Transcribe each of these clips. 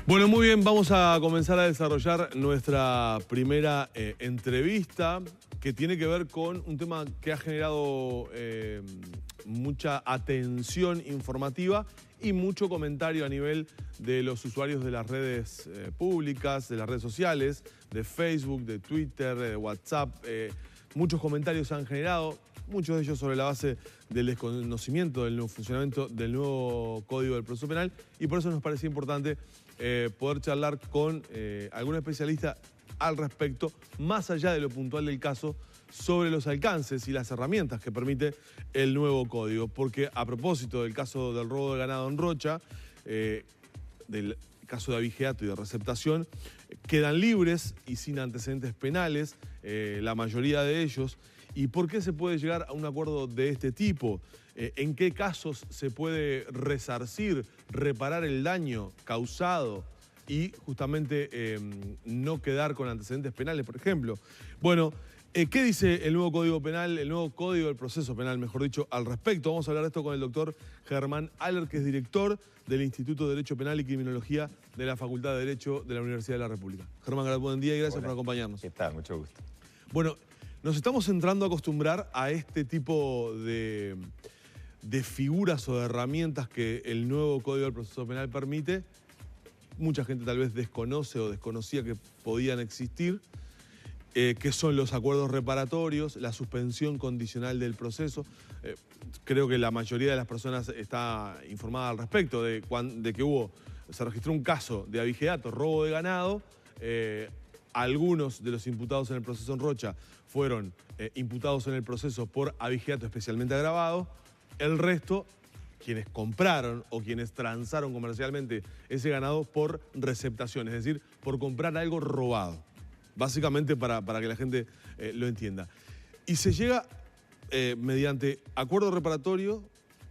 Bueno, muy bien, vamos a comenzar a desarrollar nuestra primera entrevista que tiene que ver con un tema que ha generado mucha atención informativa y mucho comentario a nivel de los usuarios de las redes públicas, de las redes sociales, de Facebook, de Twitter, de WhatsApp. Muchos comentarios se han generado, muchos de ellos sobre la base del desconocimiento del nuevo funcionamiento del nuevo Código del Proceso Penal, y por eso nos parecía importante poder charlar con algún especialista al respecto, más allá de lo puntual del caso, sobre los alcances y las herramientas que permite el nuevo código. Porque a propósito del caso del robo de ganado en Rocha, del caso de abigeato y de receptación, quedan libres y sin antecedentes penales, la mayoría de ellos. ¿Y por qué se puede llegar a un acuerdo de este tipo? ¿En qué casos se puede resarcir, reparar el daño causado y justamente no quedar con antecedentes penales, por ejemplo? Bueno, ¿qué dice el nuevo Código Penal, el nuevo Código del Proceso Penal, mejor dicho, al respecto? Vamos a hablar de esto con el doctor Germán Aller, que es director del Instituto de Derecho Penal y Criminología de la Facultad de Derecho de la Universidad de la República. Germán, buen día y gracias por acompañarnos. ¿Qué tal? Mucho gusto. Bueno, nos estamos entrando a acostumbrar a este tipo de figuras o de herramientas que el nuevo Código del Proceso Penal permite. Mucha gente tal vez desconoce o desconocía que podían existir, que son los acuerdos reparatorios, la suspensión condicional del proceso. Creo que la mayoría de las personas está informada al respecto de que se registró un caso de abigeato, robo de ganado. Algunos de los imputados en el proceso en Rocha fueron imputados en el proceso por abigeato especialmente agravado. El resto, quienes compraron o quienes transaron comercialmente ese ganado por receptación, es decir, por comprar algo robado. Básicamente para que la gente lo entienda. Y se llega mediante acuerdo reparatorio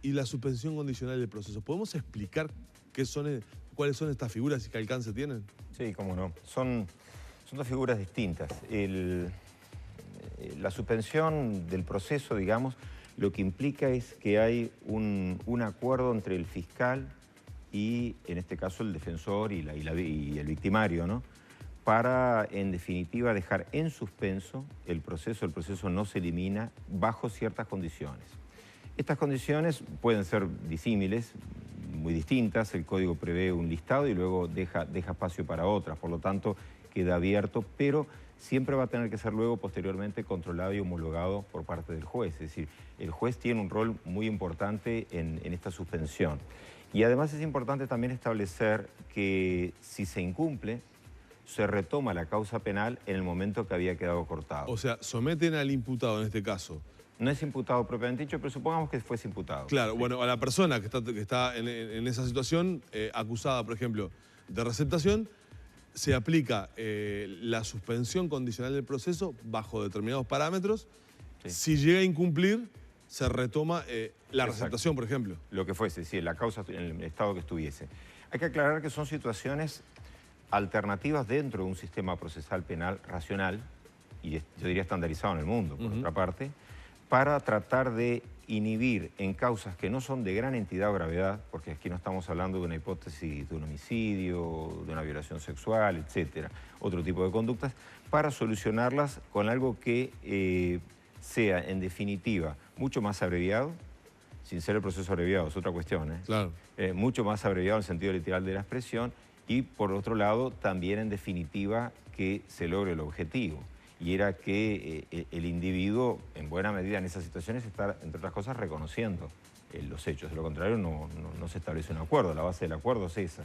y la suspensión condicional del proceso. ¿Podemos explicar cuáles son estas figuras y qué alcance tienen? Sí, cómo no. Son dos figuras distintas. La suspensión del proceso, digamos, lo que implica es que hay un acuerdo entre el fiscal y, en este caso, el defensor y el victimario, ¿no? Para, en definitiva, dejar en suspenso el proceso. El proceso no se elimina bajo ciertas condiciones. Estas condiciones pueden ser disímiles, muy distintas. El código prevé un listado y luego deja espacio para otras. Por lo tanto, queda abierto, pero siempre va a tener que ser luego posteriormente controlado y homologado por parte del juez. Es decir, el juez tiene un rol muy importante en esta suspensión. Y además es importante también establecer que si se incumple, se retoma la causa penal en el momento que había quedado cortado. O sea, someten al imputado en este caso. No es imputado propiamente dicho, pero supongamos que fuese imputado. Claro, sí. Bueno, a la persona que está en esa situación, acusada, por ejemplo, de receptación, se aplica la suspensión condicional del proceso bajo determinados parámetros. Sí. Si llega a incumplir, se retoma la receptación, por ejemplo. Lo que fuese, sí, la causa en el estado que estuviese. Hay que aclarar que son situaciones alternativas dentro de un sistema procesal penal racional, y yo diría estandarizado en el mundo, por otra parte, para tratar de inhibir en causas que no son de gran entidad o gravedad, porque aquí no estamos hablando de una hipótesis de un homicidio, de una violación sexual, etcétera, otro tipo de conductas, para solucionarlas con algo que sea, en definitiva, mucho más abreviado, sin ser el proceso abreviado, es otra cuestión, Claro. Mucho más abreviado en el sentido literal de la expresión, y por otro lado, también en definitiva, que se logre el objetivo. Y era que el individuo, en buena medida en esas situaciones, está, entre otras cosas, reconociendo los hechos. De lo contrario, no se establece un acuerdo. La base del acuerdo es esa.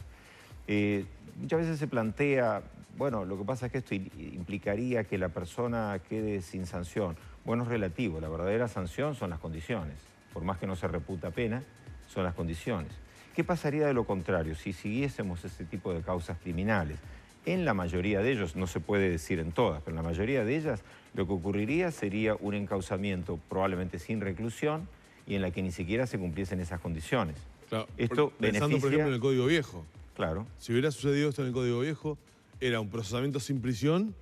Muchas veces se plantea, bueno, lo que pasa es que esto implicaría que la persona quede sin sanción. Bueno, es relativo. La verdadera sanción son las condiciones. Por más que no se reputa pena, son las condiciones. ¿Qué pasaría de lo contrario si siguiésemos ese tipo de causas criminales? En la mayoría de ellos, no se puede decir en todas, pero en la mayoría de ellas lo que ocurriría sería un encauzamiento probablemente sin reclusión y en la que ni siquiera se cumpliesen esas condiciones. Claro. Esto Pensando, por ejemplo, en el Código Viejo. Claro. Si hubiera sucedido esto en el Código Viejo, ¿era un procesamiento sin prisión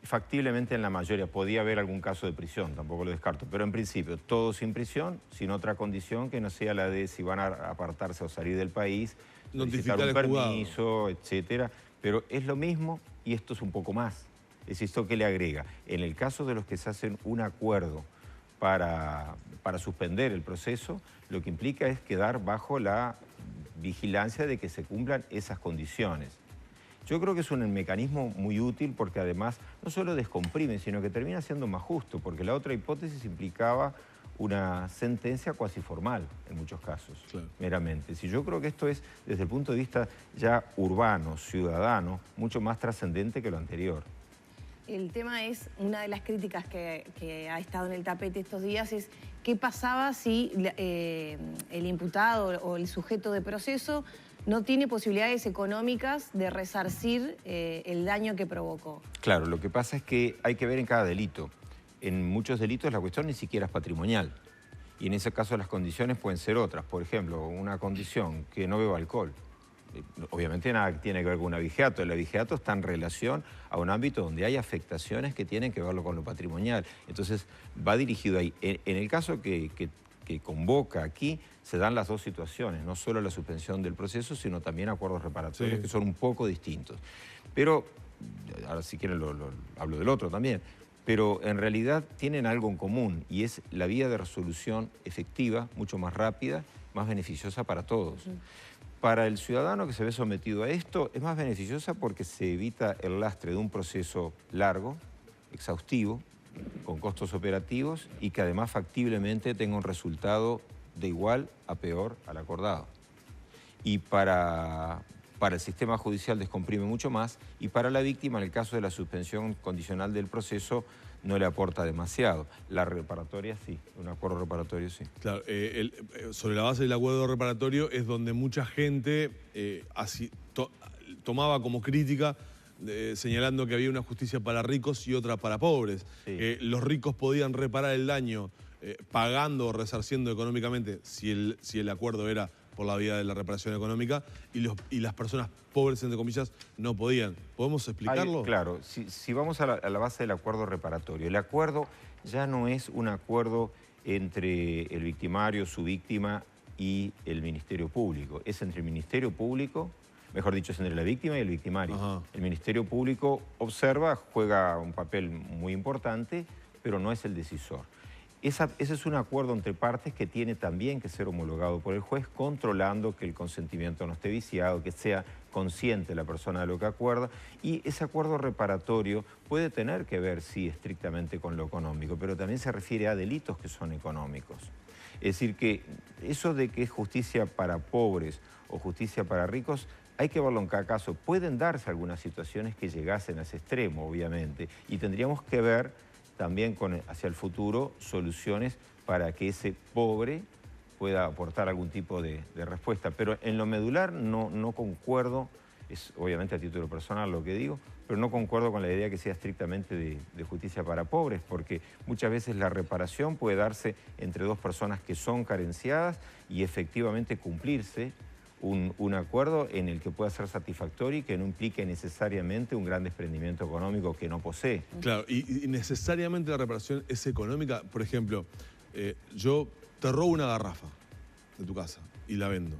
Factiblemente en la mayoría. Podía haber algún caso de prisión, tampoco lo descarto. Pero en principio, todo sin prisión, sin otra condición que no sea la de si van a apartarse o salir del país, solicitar un permiso, etcétera. Pero es lo mismo y esto es un poco más. Es esto que le agrega. En el caso de los que se hacen un acuerdo para suspender el proceso, lo que implica es quedar bajo la vigilancia de que se cumplan esas condiciones. Yo creo que es un mecanismo muy útil porque además no solo descomprime, sino que termina siendo más justo, porque la otra hipótesis implicaba una sentencia cuasi formal en muchos casos, claro, meramente. Si yo creo que esto es, desde el punto de vista ya urbano, ciudadano, mucho más trascendente que lo anterior. El tema es, una de las críticas que ha estado en el tapete estos días es qué pasaba si el imputado o el sujeto de proceso no tiene posibilidades económicas de resarcir el daño que provocó. Claro, lo que pasa es que hay que ver en cada delito. En muchos delitos la cuestión ni siquiera es patrimonial. Y en ese caso las condiciones pueden ser otras. Por ejemplo, una condición que no beba alcohol. Obviamente nada tiene que ver con un abigeato. El abigeato está en relación a un ámbito donde hay afectaciones que tienen que verlo con lo patrimonial. Entonces va dirigido ahí. En el caso que convoca aquí, se dan las dos situaciones, no solo la suspensión del proceso, sino también acuerdos reparatorios, sí, que son un poco distintos. Pero, ahora si quieren hablo del otro también, pero en realidad tienen algo en común y es la vía de resolución efectiva, mucho más rápida, más beneficiosa para todos. Sí. Para el ciudadano que se ve sometido a esto, es más beneficiosa porque se evita el lastre de un proceso largo, exhaustivo, con costos operativos y que además factiblemente tenga un resultado de igual a peor al acordado. Y para el sistema judicial descomprime mucho más y para la víctima, en el caso de la suspensión condicional del proceso, no le aporta demasiado. La reparatoria sí, un acuerdo reparatorio sí. Claro, sobre la base del acuerdo reparatorio es donde mucha gente tomaba como crítica señalando que había una justicia para ricos y otra para pobres. Sí. Los ricos podían reparar el daño pagando o resarciendo económicamente si el acuerdo era por la vía de la reparación económica y las personas pobres, entre comillas, no podían. ¿Podemos explicarlo? Claro, si vamos a la base del acuerdo reparatorio, el acuerdo ya no es un acuerdo entre el victimario, su víctima y el Ministerio Público. Es entre el Ministerio Público, mejor dicho, es entre la víctima y el victimario. Ajá. El Ministerio Público observa, juega un papel muy importante, pero no es el decisor. Ese es un acuerdo entre partes que tiene también que ser homologado por el juez, controlando que el consentimiento no esté viciado, que sea consciente la persona de lo que acuerda. Y ese acuerdo reparatorio puede tener que ver, sí, estrictamente con lo económico, pero también se refiere a delitos que son económicos. Es decir, que eso de que es justicia para pobres o justicia para ricos, hay que verlo en cada caso. Pueden darse algunas situaciones que llegasen a ese extremo, obviamente, y tendríamos que ver también hacia el futuro soluciones para que ese pobre pueda aportar algún tipo de respuesta. Pero en lo medular no concuerdo, es obviamente a título personal lo que digo, pero no concuerdo con la idea que sea estrictamente de justicia para pobres, porque muchas veces la reparación puede darse entre dos personas que son carenciadas y efectivamente cumplirse un acuerdo en el que pueda ser satisfactorio y que no implique necesariamente un gran desprendimiento económico que no posee. Claro, y necesariamente la reparación es económica. Por ejemplo, yo te robo una garrafa de tu casa y la vendo.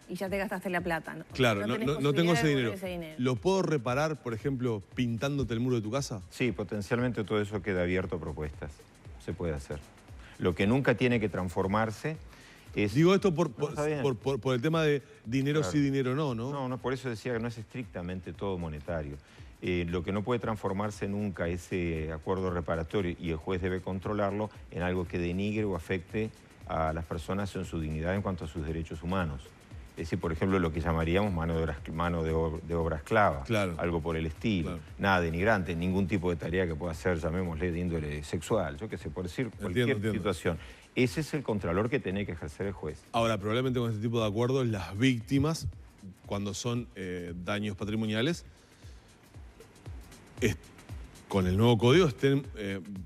Y ya te gastaste la plata, ¿no? Claro, no tengo ese dinero. ¿Lo puedo reparar, por ejemplo, pintándote el muro de tu casa? Sí, potencialmente todo eso queda abierto a propuestas. Se puede hacer. Lo que nunca tiene que transformarse es... Digo esto por el tema de dinero claro. Sí, dinero no, ¿no? No, por eso decía que no es estrictamente todo monetario. Lo que no puede transformarse nunca ese acuerdo reparatorio, y el juez debe controlarlo, en algo que denigre o afecte a las personas en su dignidad en cuanto a sus derechos humanos. Es decir, por ejemplo, lo que llamaríamos mano de obra esclava, claro. Algo por el estilo. Claro. Nada denigrante, ningún tipo de tarea que pueda ser, llamémosle, de índole sexual, yo qué sé, por decir cualquier situación. Ese es el contralor que tiene que ejercer el juez. Ahora, probablemente con este tipo de acuerdos, las víctimas, cuando son daños patrimoniales, con el nuevo código estén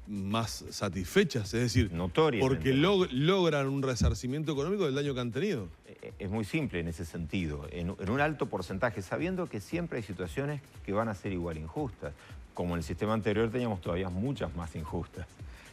más satisfechas, es decir, porque logran un resarcimiento económico del daño que han tenido. Es muy simple en ese sentido, en un alto porcentaje, sabiendo que siempre hay situaciones que van a ser igual injustas. Como en el sistema anterior teníamos todavía muchas más injustas.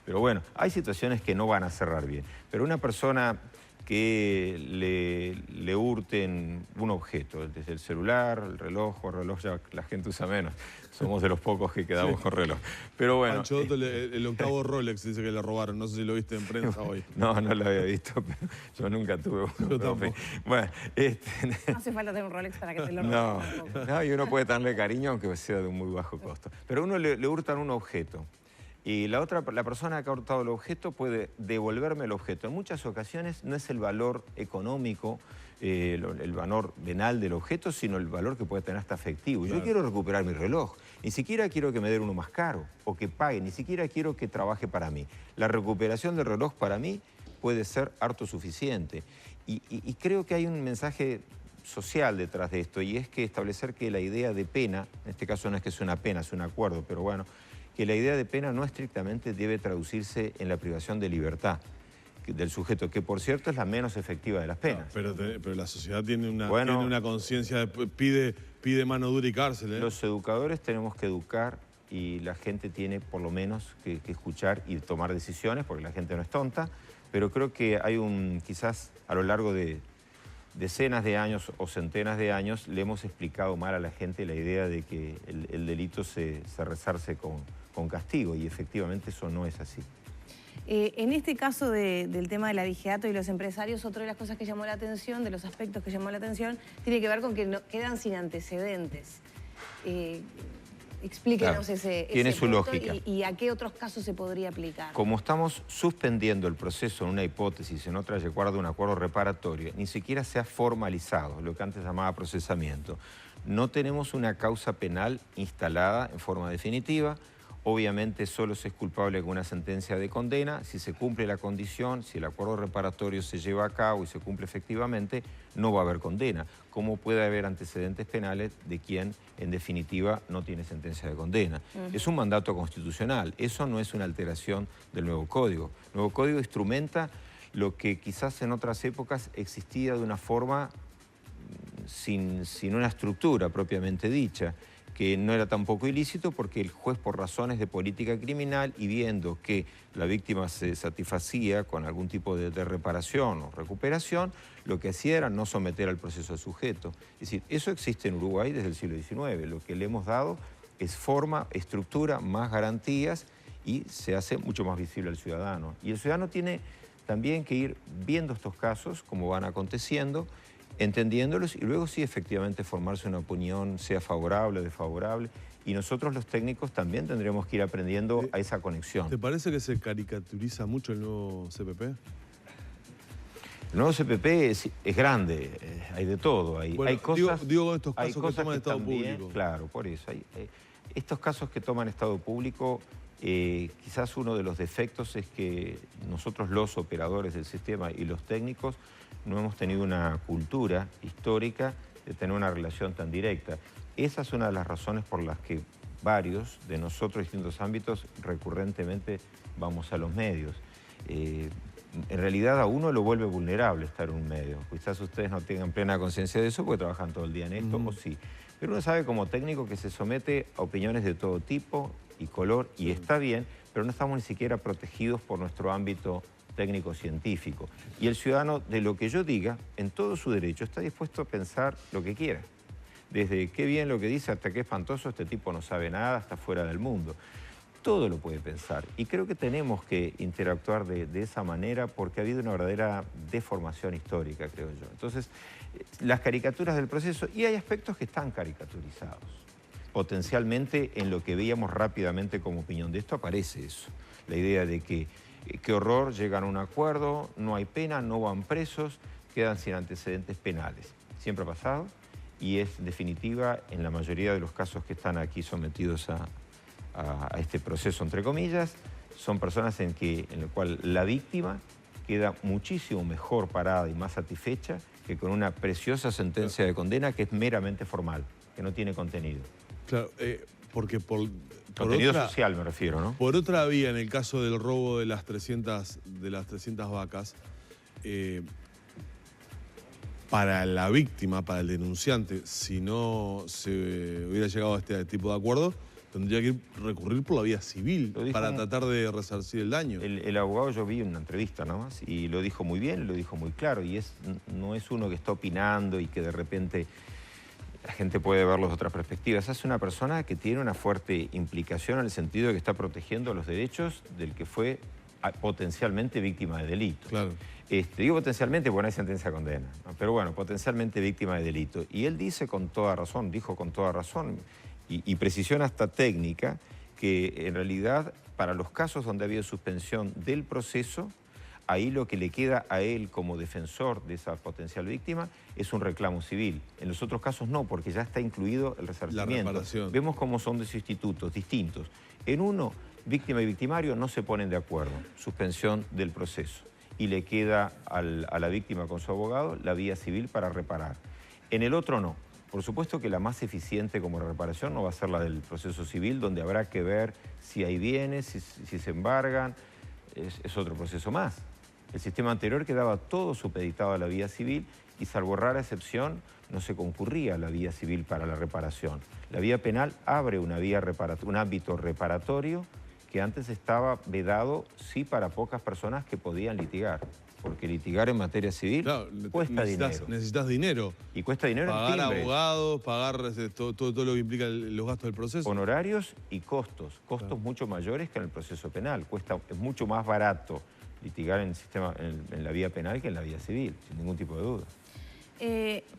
Pero bueno, hay situaciones que no van a cerrar bien. Pero una persona que le hurten un objeto, desde el celular, el reloj ya la gente usa menos. Somos de los pocos que quedamos con reloj. Pero bueno. Anchoto, el octavo Rolex dice que le robaron, no sé si lo viste en prensa hoy. No lo había visto, pero yo nunca tuve uno. Yo tampoco. Bueno, no hace falta tener un Rolex para que te lo roben. No, y uno puede darle cariño aunque sea de un muy bajo costo. Pero a uno le hurtan un objeto. Y la persona que ha hurtado el objeto puede devolverme el objeto. En muchas ocasiones no es el valor económico, el valor venal del objeto, sino el valor que puede tener hasta afectivo. Claro. Yo quiero recuperar mi reloj. Ni siquiera quiero que me den uno más caro o que pague. Ni siquiera quiero que trabaje para mí. La recuperación del reloj para mí puede ser harto suficiente. Y creo que hay un mensaje social detrás de esto, y es que establecer que la idea de pena, en este caso no es que sea una pena, es un acuerdo, pero bueno, que la idea de pena no estrictamente debe traducirse en la privación de libertad del sujeto, que por cierto es la menos efectiva de las penas. No, pero la sociedad tiene una conciencia, pide mano dura y cárcel. Los educadores tenemos que educar y la gente tiene por lo menos que escuchar y tomar decisiones, porque la gente no es tonta, pero creo que hay quizás a lo largo de decenas de años o centenas de años le hemos explicado mal a la gente la idea de que el delito se resarce con castigo, y efectivamente eso no es así. En este caso del tema del abigeato y los empresarios, otra de las cosas que llamó la atención, de los aspectos que llamó la atención, tiene que ver con que quedan sin antecedentes. Explíquenos ese tiene su punto lógica. Y a qué otros casos se podría aplicar. Como estamos suspendiendo el proceso en una hipótesis, en otra recuerda un acuerdo reparatorio, ni siquiera se ha formalizado lo que antes llamaba procesamiento. No tenemos una causa penal instalada en forma definitiva. Obviamente solo se es culpable con una sentencia de condena. Si se cumple la condición, si el acuerdo reparatorio se lleva a cabo y se cumple efectivamente, no va a haber condena. ¿Cómo puede haber antecedentes penales de quien, en definitiva, no tiene sentencia de condena? Es un mandato constitucional. Eso no es una alteración del nuevo código. El nuevo código instrumenta lo que quizás en otras épocas existía de una forma sin una estructura propiamente dicha, que no era tampoco ilícito porque el juez, por razones de política criminal y viendo que la víctima se satisfacía con algún tipo de reparación o recuperación, lo que hacía era no someter al proceso al sujeto. Es decir, eso existe en Uruguay desde el siglo XIX. Lo que le hemos dado es forma, estructura, más garantías, y se hace mucho más visible al ciudadano. Y el ciudadano tiene también que ir viendo estos casos, como van aconteciendo, entendiéndolos, y luego sí efectivamente formarse una opinión, sea favorable o desfavorable, y nosotros los técnicos también tendremos que ir aprendiendo a esa conexión. ¿Te parece que se caricaturiza mucho el nuevo CPP? El nuevo CPP es grande, hay de todo. Hay cosas, digo estos casos que toman estado público. Claro, por eso. Estos casos que toman estado público, quizás uno de los defectos es que nosotros los operadores del sistema y los técnicos no hemos tenido una cultura histórica de tener una relación tan directa. Esa es una de las razones por las que varios de nosotros en distintos ámbitos recurrentemente vamos a los medios. En realidad a uno lo vuelve vulnerable estar en un medio. Quizás ustedes no tengan plena conciencia de eso porque trabajan todo el día en esto, o sí. Pero uno sabe como técnico que se somete a opiniones de todo tipo y color, y está bien, pero no estamos ni siquiera protegidos por nuestro ámbito técnico-científico. Y el ciudadano, de lo que yo diga, en todo su derecho, está dispuesto a pensar lo que quiera. Desde qué bien lo que dice hasta qué espantoso, este tipo no sabe nada, está fuera del mundo. Todo lo puede pensar. Y creo que tenemos que interactuar de esa manera porque ha habido una verdadera deformación histórica, creo yo. Entonces, las caricaturas del proceso, y hay aspectos que están caricaturizados. Potencialmente, en lo que veíamos rápidamente como opinión de esto, aparece eso. La idea de que qué horror, llegan a un acuerdo, no hay pena, no van presos, quedan sin antecedentes penales. Siempre ha pasado y es definitiva en la mayoría de los casos que están aquí sometidos a este proceso, entre comillas, son personas en el cual la víctima queda muchísimo mejor parada y más satisfecha que con una preciosa sentencia de condena que es meramente formal, que no tiene contenido. Claro, porque Contenido social me refiero, ¿no? Por otra vía, en el caso del robo de las 300 vacas, para la víctima, para el denunciante, si no se hubiera llegado a este tipo de acuerdo, tendría que recurrir por la vía civil para tratar de resarcir el daño. El abogado, yo vi una entrevista nomás y lo dijo muy bien, lo dijo muy claro, y no es uno que está opinando y que de repente la gente puede verlo de otras perspectivas. Es una persona que tiene una fuerte implicación en el sentido de que está protegiendo los derechos del que fue potencialmente víctima de delito. Claro. Digo potencialmente porque no hay sentencia de condena, ¿no? Pero bueno, potencialmente víctima de delito. Y él dice con toda razón, dijo con toda razón, y precisión hasta técnica, que en realidad para los casos donde ha habido suspensión del proceso, ahí lo que le queda a él como defensor de esa potencial víctima es un reclamo civil. En los otros casos no, porque ya está incluido el resarcimiento. La reparación. Vemos cómo son dos institutos distintos. En uno, víctima y victimario no se ponen de acuerdo, suspensión del proceso. Y le queda a la víctima con su abogado la vía civil para reparar. En el otro no. Por supuesto que la más eficiente como reparación no va a ser la del proceso civil, donde habrá que ver si hay bienes, si se embargan. Es otro proceso más. El sistema anterior quedaba todo supeditado a la vía civil y, salvo rara excepción, no se concurría a la vía civil para la reparación. La vía penal abre un ámbito reparatorio que antes estaba vedado, sí, para pocas personas que podían litigar. Porque litigar en materia civil cuesta dinero. Necesitas dinero. Y cuesta dinero en pagar timbres. Abogados, pagar todo lo que implica los gastos del proceso. Honorarios y costos. Costos mucho mayores que en el proceso penal. Es mucho más barato litigar en la vía penal que en la vía civil, sin ningún tipo de duda.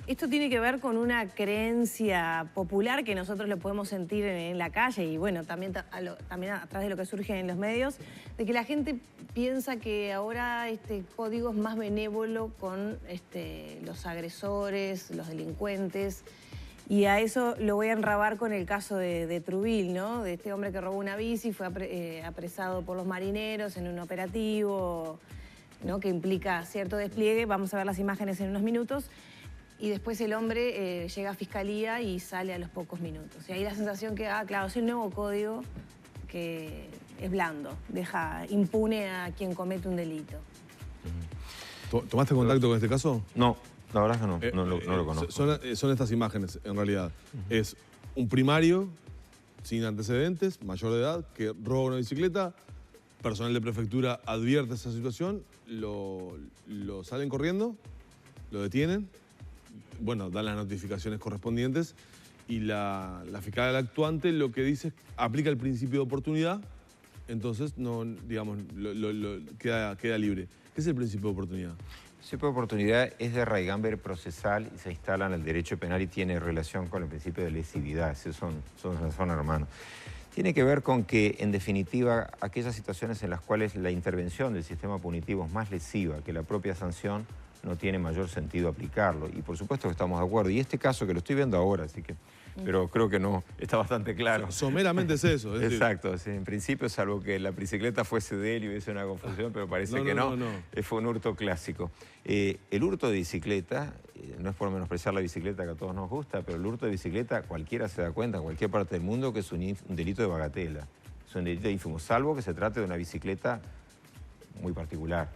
Esto tiene que ver con una creencia popular que nosotros lo podemos sentir en la calle y bueno, también a través de lo que surge en los medios, de que la gente piensa que ahora este código es más benévolo con los agresores, los delincuentes, y a eso lo voy a enrabar con el caso de Trubil, ¿no? De este hombre que robó una bici, fue apresado por los marineros en un operativo, ¿no? Que implica cierto despliegue. Vamos a ver las imágenes en unos minutos. Y después el hombre llega a fiscalía y sale a los pocos minutos. Y ahí la sensación que, claro, es el nuevo código que es blando, deja impune a quien comete un delito. ¿Tomaste contacto con este caso? No, la verdad es que no lo conozco. Son estas imágenes, en realidad. Es un primario sin antecedentes, mayor de edad, que roba una bicicleta. Personal de prefectura advierte esa situación, lo salen corriendo, lo detienen, bueno, dan las notificaciones correspondientes y la fiscal actuante lo que dice es aplica el principio de oportunidad, entonces no, digamos, queda libre. ¿Qué es el principio de oportunidad? El principio de oportunidad es de raigambre procesal y se instala en el derecho penal y tiene relación con el principio de lesividad, esos son hermanos. Tiene que ver con que, en definitiva, aquellas situaciones en las cuales la intervención del sistema punitivo es más lesiva que la propia sanción, no tiene mayor sentido aplicarlo. Y por supuesto que estamos de acuerdo. Y este caso, que lo estoy viendo ahora, así que, pero creo que no, está bastante claro. Someramente es eso. Es exacto, decir, sí, en principio, salvo que la bicicleta fuese de él y hubiese una confusión, pero parece que no. Fue un hurto clásico. El hurto de bicicleta, no es por menospreciar la bicicleta que a todos nos gusta, pero el hurto de bicicleta cualquiera se da cuenta, en cualquier parte del mundo, que es un delito de bagatela. Es un delito ínfimo, salvo que se trate de una bicicleta muy particular.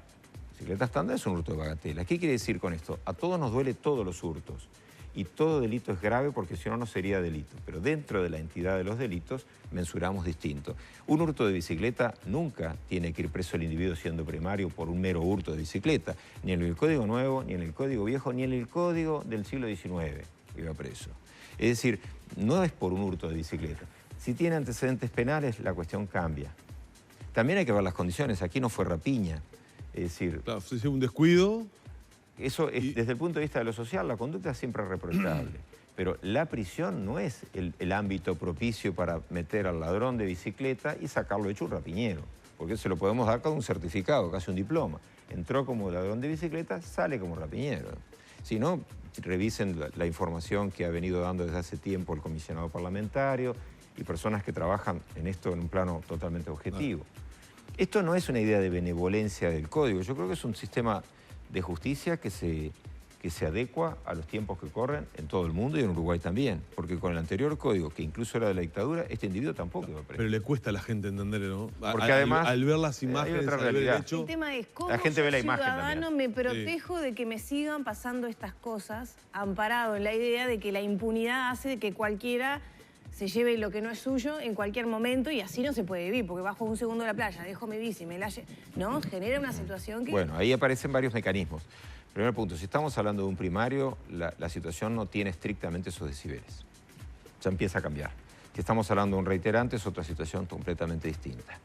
Bicicleta estándar es un hurto de bagatela. ¿Qué quiere decir con esto? A todos nos duele todos los hurtos. Y todo delito es grave porque si no, no sería delito. Pero dentro de la entidad de los delitos, mensuramos distinto. Un hurto de bicicleta nunca tiene que ir preso el individuo siendo primario por un mero hurto de bicicleta. Ni en el Código Nuevo, ni en el Código Viejo, ni en el Código del siglo XIX iba preso. Es decir, no es por un hurto de bicicleta. Si tiene antecedentes penales, la cuestión cambia. También hay que ver las condiciones. Aquí no fue rapiña. Es decir, claro, fue un descuido. Eso es, desde el punto de vista de lo social, la conducta es siempre reprochable. Pero la prisión no es el ámbito propicio para meter al ladrón de bicicleta y sacarlo hecho un rapiñero. Porque se lo podemos dar con un certificado, casi un diploma. Entró como ladrón de bicicleta, sale como rapiñero. Si no, revisen la información que ha venido dando desde hace tiempo el comisionado parlamentario y personas que trabajan en esto en un plano totalmente objetivo. Esto no es una idea de benevolencia del código. Yo creo que es un sistema de justicia que se que se adecua a los tiempos que corren en todo el mundo y en Uruguay también. Porque con el anterior código, que incluso era de la dictadura, este individuo tampoco iba preso. Pero le cuesta a la gente entenderlo, ¿no? Porque además, al ver las imágenes, otra al ver el realidad. hecho... El tema es cómo la gente ve la yo, imagen ciudadano, también. me protejo de que me sigan pasando estas cosas, amparado en la idea de que la impunidad hace de que cualquiera se lleve lo que no es suyo en cualquier momento y así no se puede vivir, porque bajo un segundo a la playa, dejo mi bici, ¿no? Genera una situación que... Bueno, ahí aparecen varios mecanismos. Primer punto, si estamos hablando de un primario, la situación no tiene estrictamente esos decibeles. Ya empieza a cambiar. Si estamos hablando de un reiterante, es otra situación completamente distinta.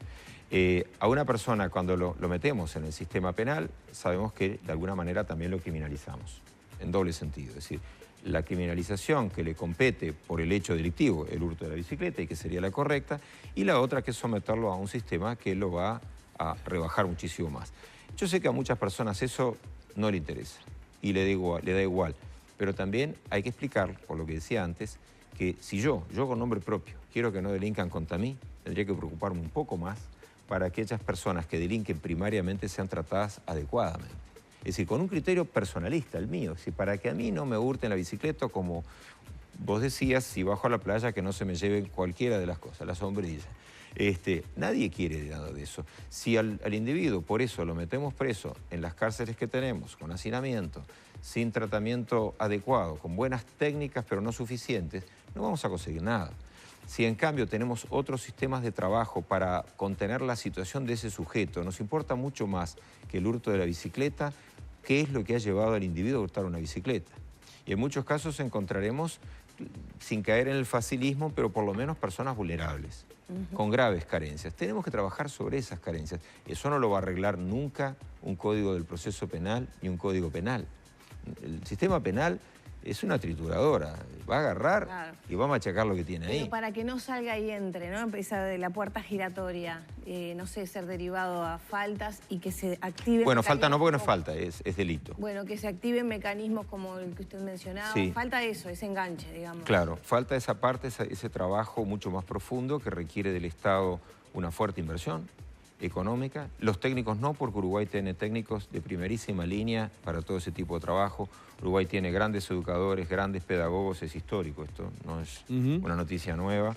A una persona, cuando lo metemos en el sistema penal, sabemos que de alguna manera también lo criminalizamos, en doble sentido. Es decir, la criminalización que le compete por el hecho delictivo, el hurto de la bicicleta, y que sería la correcta, y la otra que es someterlo a un sistema que lo va a rebajar muchísimo más. Yo sé que a muchas personas eso no le interesa y le da igual, pero también hay que explicar, por lo que decía antes, que si yo con nombre propio, quiero que no delincan contra mí, tendría que preocuparme un poco más para que aquellas personas que delinquen primariamente sean tratadas adecuadamente. Es decir, con un criterio personalista, el mío, es decir, para que a mí no me hurten la bicicleta, como vos decías, si bajo a la playa que no se me lleven cualquiera de las cosas, la sombrilla. Nadie quiere nada de eso. Si al individuo por eso lo metemos preso en las cárceles que tenemos, con hacinamiento, sin tratamiento adecuado, con buenas técnicas pero no suficientes, no vamos a conseguir nada. Si en cambio tenemos otros sistemas de trabajo para contener la situación de ese sujeto, nos importa mucho más que el hurto de la bicicleta, qué es lo que ha llevado al individuo a hurtar una bicicleta. Y en muchos casos encontraremos, sin caer en el facilismo, pero por lo menos personas vulnerables, con graves carencias. Tenemos que trabajar sobre esas carencias. Eso no lo va a arreglar nunca un código del proceso penal ni un código penal. El sistema penal es una trituradora, va a agarrar, claro, y va a machacar lo que tiene ahí. Pero para que no salga y entre, ¿no? Esa de la puerta giratoria, no sé, ser derivado a faltas y que se active... Bueno, falta no, porque no es falta, es delito. Bueno, que se activen mecanismos como el que usted mencionaba. Sí. Falta eso, ese enganche, digamos. Claro, falta esa parte, ese trabajo mucho más profundo que requiere del Estado una fuerte inversión económica. Los técnicos no, porque Uruguay tiene técnicos de primerísima línea para todo ese tipo de trabajo. Uruguay tiene grandes educadores, grandes pedagogos, es histórico, esto no es una noticia nueva.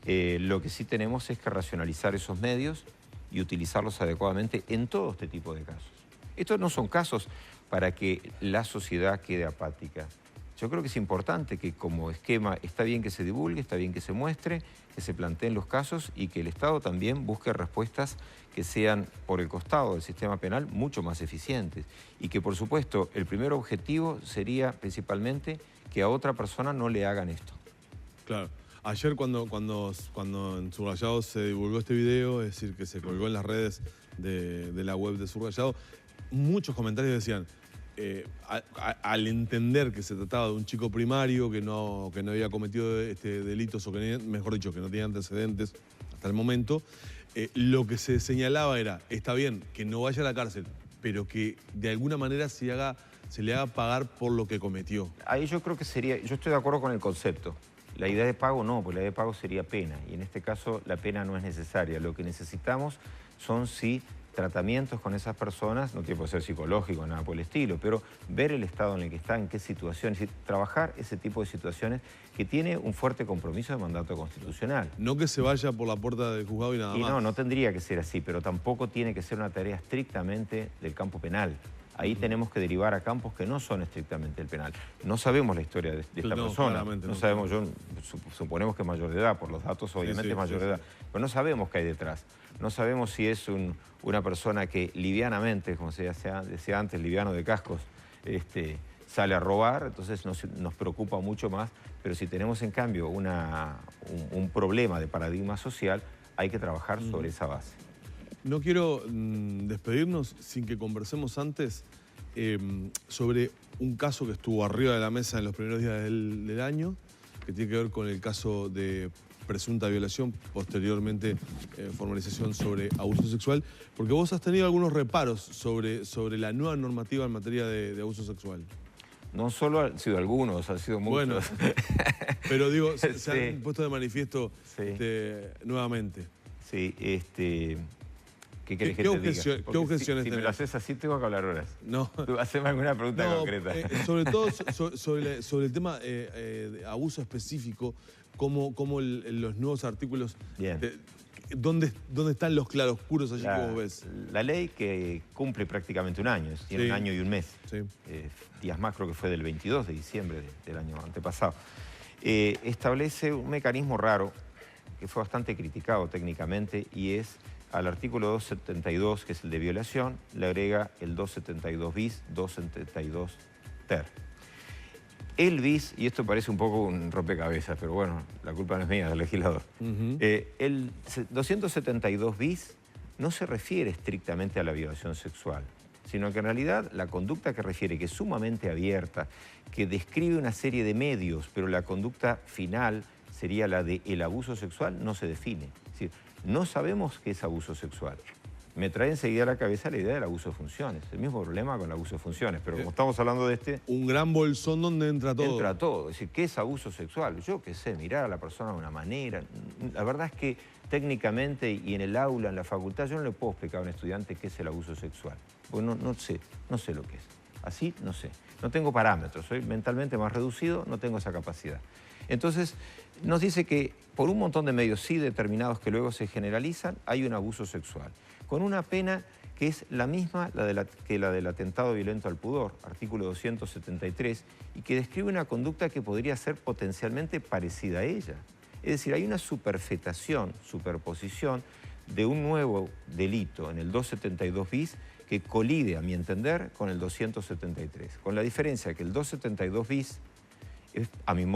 Lo que sí tenemos es que racionalizar esos medios y utilizarlos adecuadamente en todo este tipo de casos. Estos no son casos para que la sociedad quede apática. Yo creo que es importante que como esquema está bien que se divulgue, está bien que se muestre, que se planteen los casos y que el Estado también busque respuestas que sean, por el costado del sistema penal, mucho más eficientes. Y que, por supuesto, el primer objetivo sería principalmente que a otra persona no le hagan esto. Claro. Ayer cuando en Subrayado se divulgó este video, es decir, que se colgó en las redes de la web de Subrayado, muchos comentarios decían... al entender que se trataba de un chico primario que no había cometido delitos o que, mejor dicho, que no tenía antecedentes hasta el momento, lo que se señalaba era, está bien, que no vaya a la cárcel, pero que de alguna manera se le haga pagar por lo que cometió. Ahí yo creo que sería, yo estoy de acuerdo con el concepto. La idea de pago no, porque la idea de pago sería pena, y en este caso la pena no es necesaria. Lo que necesitamos son sí tratamientos con esas personas, no tiene por ser psicológico, nada por el estilo, pero ver el estado en el que está, en qué situación, es decir, trabajar ese tipo de situaciones que tiene un fuerte compromiso de mandato constitucional. No que se vaya por la puerta del juzgado y nada más. No tendría que ser así, pero tampoco tiene que ser una tarea estrictamente del campo penal. Ahí tenemos que derivar a campos que no son estrictamente el penal. No sabemos la historia de esta persona. No sabemos, suponemos que es mayor de edad, por los datos obviamente es mayor de edad, pero no sabemos qué hay detrás. No sabemos si es una persona que livianamente, como se decía antes, liviano de cascos, sale a robar, entonces nos preocupa mucho más, pero si tenemos en cambio un problema de paradigma social, hay que trabajar sobre esa base. No quiero despedirnos sin que conversemos antes sobre un caso que estuvo arriba de la mesa en los primeros días del año, que tiene que ver con el caso de presunta violación, posteriormente formalización sobre abuso sexual, porque vos has tenido algunos reparos sobre la nueva normativa en materia de abuso sexual. No solo han sido algunos, han sido muchos. Bueno, pero digo, se han puesto de manifiesto nuevamente. Sí, ¿Qué querés que te diga? ¿Qué objeciones si me tenés? lo haces así, tengo que hablar horas. No. Tú haceme alguna pregunta concreta. Sobre todo sobre el tema de abuso específico, cómo los nuevos artículos... Bien. ¿Dónde están los claroscuros allí que vos ves? La ley que cumple prácticamente un año, tiene un año y un mes. Sí. Días más, creo que fue del 22 de diciembre del año antepasado. Establece un mecanismo raro que fue bastante criticado técnicamente y es al artículo 272, que es el de violación, le agrega el 272 bis, 272 ter. El bis, y esto parece un poco un rompecabezas, pero bueno, la culpa no es mía, del legislador. El 272 bis no se refiere estrictamente a la violación sexual, sino que en realidad la conducta que refiere, que es sumamente abierta, que describe una serie de medios, pero la conducta final sería la del abuso sexual, no se define. Es decir, no sabemos qué es abuso sexual. Me trae enseguida a la cabeza la idea del abuso de funciones. El mismo problema con el abuso de funciones, pero como estamos hablando de este... Un gran bolsón donde entra todo. Entra todo. Es decir, ¿qué es abuso sexual? Yo qué sé, mirar a la persona de una manera. La verdad es que técnicamente y en el aula, en la facultad, yo no le puedo explicar a un estudiante qué es el abuso sexual. Porque no sé lo que es. Así no sé. No tengo parámetros, soy mentalmente más reducido, no tengo esa capacidad. Entonces, nos dice que por un montón de medios sí determinados que luego se generalizan, hay un abuso sexual, con una pena que es la misma que la del atentado violento al pudor, artículo 273, y que describe una conducta que podría ser potencialmente parecida a ella. Es decir, hay una superposición de un nuevo delito en el 272 bis que colide, a mi entender, con el 273, con la diferencia que el 272 bis a mi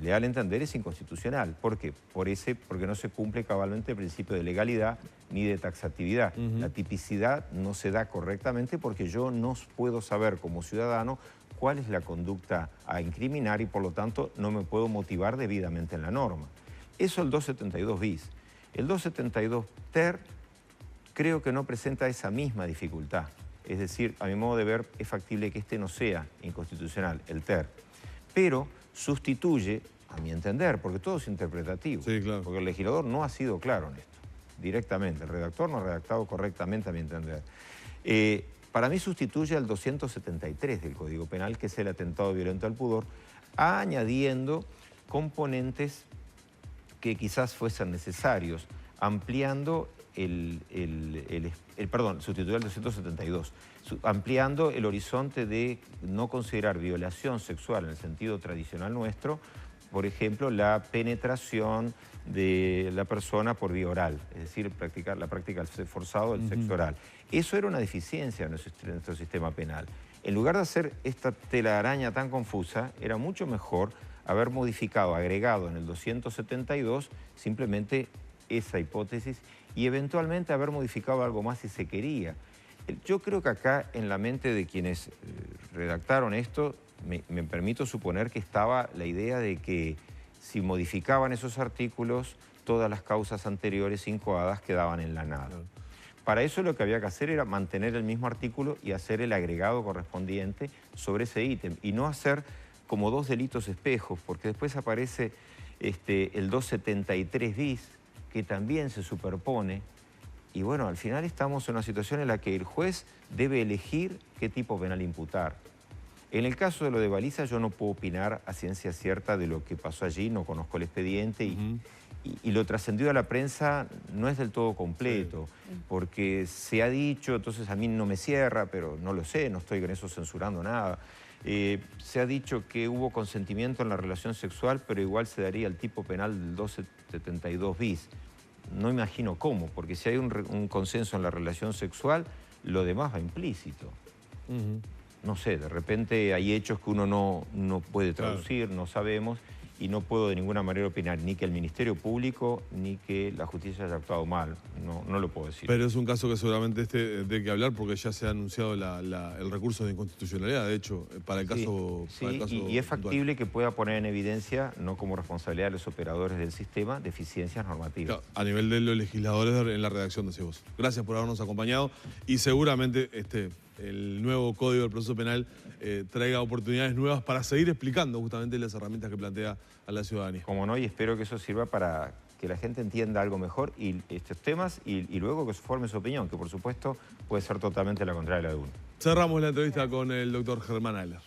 leal entender, es inconstitucional. ¿Por qué? Porque no se cumple cabalmente el principio de legalidad ni de taxatividad. La tipicidad no se da correctamente porque yo no puedo saber como ciudadano cuál es la conducta a incriminar y por lo tanto no me puedo motivar debidamente en la norma. Eso el 272 bis. El 272 ter creo que no presenta esa misma dificultad. Es decir, a mi modo de ver, es factible que este no sea inconstitucional, el ter. Pero sustituye, a mi entender, porque todo es interpretativo, sí, claro, porque el legislador no ha sido claro en esto, directamente. El redactor no ha redactado correctamente, a mi entender. Para mí sustituye al 273 del Código Penal, que es el atentado violento al pudor, añadiendo componentes que quizás fuesen necesarios, ampliando sustituir al 272, ampliando el horizonte de no considerar violación sexual en el sentido tradicional nuestro, por ejemplo, la penetración de la persona por vía oral, es decir, la práctica del forzado del sexo oral. Eso era una deficiencia en nuestro sistema penal. En lugar de hacer esta telaraña tan confusa, era mucho mejor haber modificado, agregado en el 272, simplemente esa hipótesis y eventualmente haber modificado algo más si se quería. Yo creo que acá en la mente de quienes redactaron esto, me permito suponer que estaba la idea de que si modificaban esos artículos, todas las causas anteriores incoadas quedaban en la nada. Para eso lo que había que hacer era mantener el mismo artículo y hacer el agregado correspondiente sobre ese ítem y no hacer como dos delitos espejos, porque después aparece el 273 bis, que también se superpone, y bueno, al final estamos en una situación en la que el juez debe elegir qué tipo penal imputar. En el caso de lo de Baliza, yo no puedo opinar a ciencia cierta de lo que pasó allí, no conozco el expediente y lo trascendido a la prensa no es del todo completo, porque se ha dicho, entonces a mí no me cierra, pero no lo sé, no estoy con eso censurando nada. Se ha dicho que hubo consentimiento en la relación sexual, pero igual se daría el tipo penal del 272 bis. No imagino cómo, porque si hay un consenso en la relación sexual, lo demás va implícito. No sé, de repente hay hechos que uno no puede traducir, no sabemos, y no puedo de ninguna manera opinar ni que el Ministerio Público ni que la justicia haya actuado mal. No lo puedo decir. Pero es un caso que seguramente de que hablar porque ya se ha anunciado el recurso de inconstitucionalidad, de hecho, para el caso. Sí, para el caso y es factible que pueda poner en evidencia, no como responsabilidad de los operadores del sistema, deficiencias normativas. Claro, a nivel de los legisladores en la redacción de vos. Gracias por habernos acompañado y seguramente el nuevo Código del Proceso Penal traiga oportunidades nuevas para seguir explicando justamente las herramientas que plantea a la ciudadanía. Como no, y espero que eso sirva para que que la gente entienda algo mejor y estos temas y luego que se forme su opinión, que por supuesto puede ser totalmente la contraria de uno. Cerramos la entrevista con el doctor Germán Ayler.